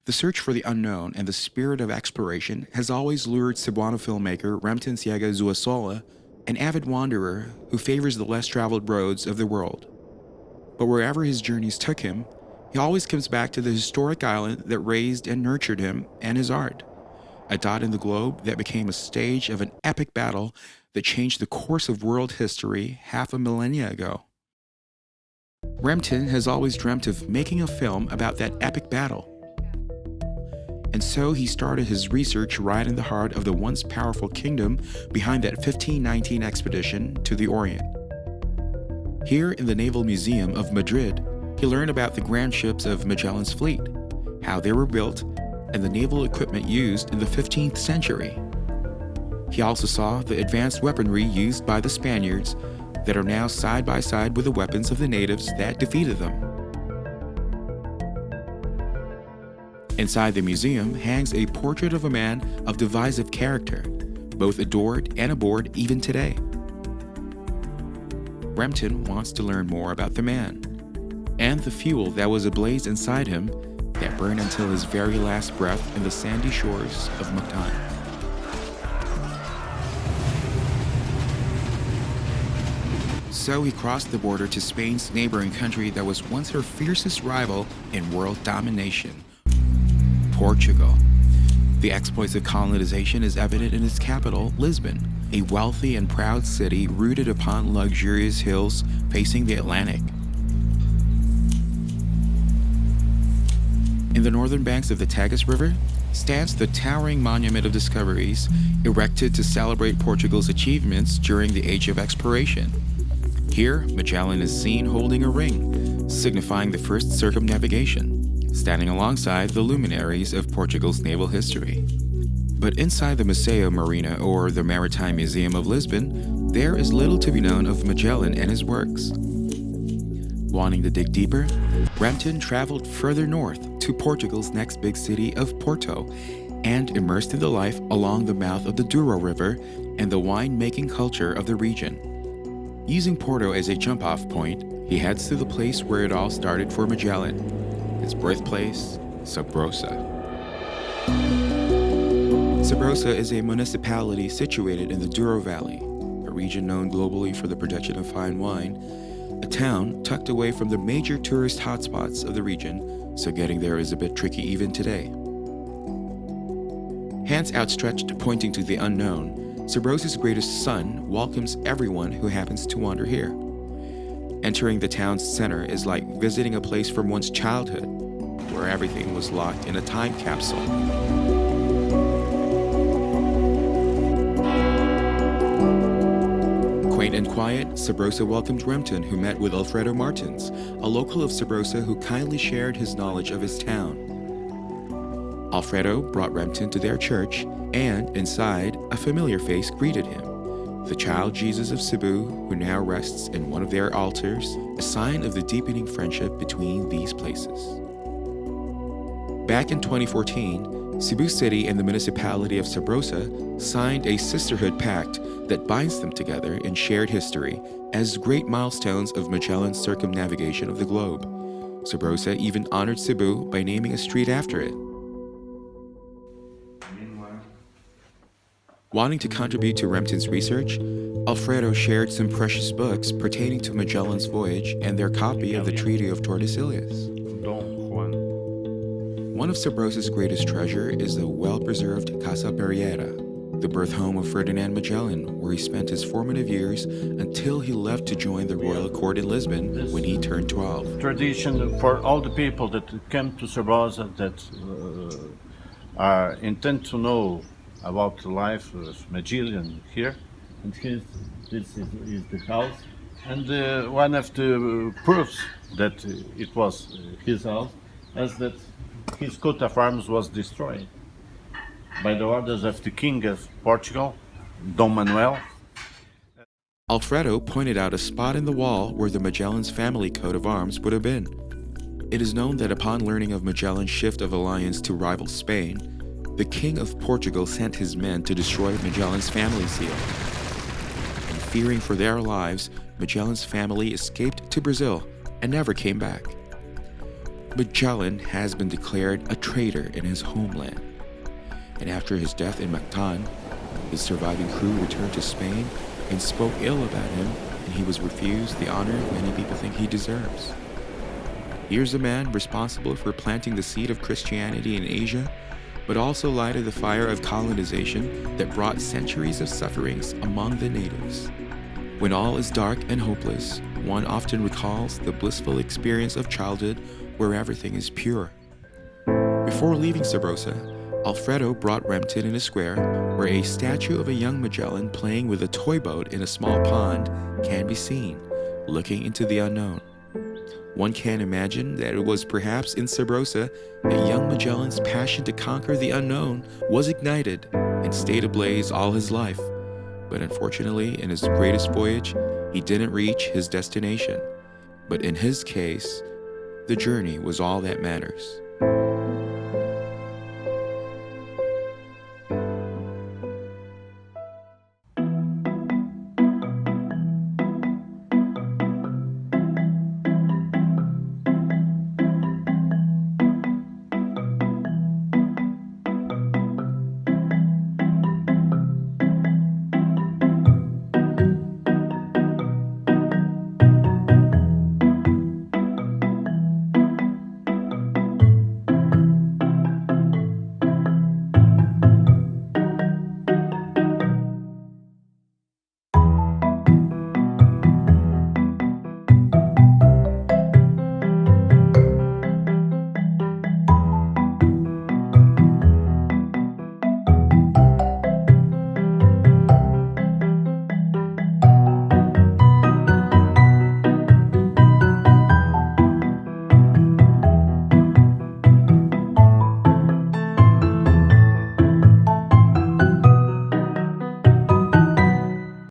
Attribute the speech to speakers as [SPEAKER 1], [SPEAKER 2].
[SPEAKER 1] The search for the unknown and the spirit of exploration has always lured Cebuano filmmaker Remten Siega Zuasola, an avid wanderer who favors the less traveled roads of the world. But wherever his journeys took him, he always comes back to the historic island that raised and nurtured him and his art, a dot in the globe that became a stage of an epic battle that changed the course of world history half a millennia ago. Remten has always dreamt of making a film about that epic battle. And so he started his research right in the heart of the once powerful kingdom behind that 1519 expedition to the Orient. Here in the Naval Museum of Madrid, he learned about the grand ships of Magellan's fleet, how they were built, and the naval equipment used in the 15th century. He also saw the advanced weaponry used by the Spaniards that are now side by side with the weapons of the natives that defeated them. Inside the museum hangs a portrait of a man of divisive character, both adored and abhorred even today. Remten wants to learn more about the man and the fuel that was ablaze inside him that burned until his very last breath in the sandy shores of Mactan. So he crossed the border to Spain's neighboring country that was once her fiercest rival in world domination, Portugal. The exploits of colonization is evident in its capital, Lisbon, a wealthy and proud city rooted upon luxurious hills facing the Atlantic. In the northern banks of the Tagus River stands the towering Monument of Discoveries, erected to celebrate Portugal's achievements during the Age of Exploration. Here, Magellan is seen holding a ring, signifying the first circumnavigation, standing alongside the luminaries of Portugal's naval history. But inside the Museo Marina, or the Maritime Museum of Lisbon, there is little to be known of Magellan and his works. Wanting to dig deeper, Remten traveled further north to Portugal's next big city of Porto and immersed in the life along the mouth of the Douro River and the wine-making culture of the region. Using Porto as a jump-off point, he heads to the place where it all started for Magellan, his birthplace, Sabrosa. Sabrosa is a municipality situated in the Douro Valley, a region known globally for the production of fine wine, a town tucked away from the major tourist hotspots of the region, so getting there is a bit tricky even today. Hands outstretched pointing to the unknown, Sabrosa's greatest son welcomes everyone who happens to wander here. Entering the town's center is like visiting a place from one's childhood, where everything was locked in a time capsule. Quaint and quiet, Sabrosa welcomed Remten, who met with Alfredo Martins, a local of Sabrosa who kindly shared his knowledge of his town. Alfredo brought Remten to their church, and inside, a familiar face greeted him, the child Jesus of Cebu, who now rests in one of their altars, a sign of the deepening friendship between these places. Back in 2014, Cebu City and the municipality of Sabrosa signed a sisterhood pact that binds them together in shared history as great milestones of Magellan's circumnavigation of the globe. Sabrosa even honored Cebu by naming a street after it. Wanting to contribute to Remten's research, Alfredo shared some precious books pertaining to Magellan's voyage and their copy of the Treaty of Tordesillas. One of Sabrosa's greatest treasure is the well-preserved Casa Berriera, the birth home of Ferdinand Magellan, where he spent his formative years until he left to join the royal court in Lisbon when he turned 12.
[SPEAKER 2] Tradition for all the people that came to Sabrosa that are intent to know about the life of Magellan here, and this is the house, and one of the proofs that it was his house is that his coat of arms was destroyed by the orders of the King of Portugal, Dom Manuel.
[SPEAKER 1] Alfredo pointed out a spot in the wall where the Magellan's family coat of arms would have been. It is known that upon learning of Magellan's shift of alliance to rival Spain, the King of Portugal sent his men to destroy Magellan's family seal. And fearing for their lives, Magellan's family escaped to Brazil and never came back. Magellan has been declared a traitor in his homeland. And after his death in Mactan, his surviving crew returned to Spain and spoke ill about him, and he was refused the honor many people think he deserves. Here's a man responsible for planting the seed of Christianity in Asia, but also lighted the fire of colonization that brought centuries of sufferings among the natives. When all is dark and hopeless, one often recalls the blissful experience of childhood where everything is pure. Before leaving Sabrosa, Alfredo brought Remington in a square where a statue of a young Magellan playing with a toy boat in a small pond can be seen, looking into the unknown. One can imagine that it was perhaps in Sabrosa that young Magellan's passion to conquer the unknown was ignited and stayed ablaze all his life. But unfortunately, in his greatest voyage, he didn't reach his destination. But in his case, the journey was all that matters.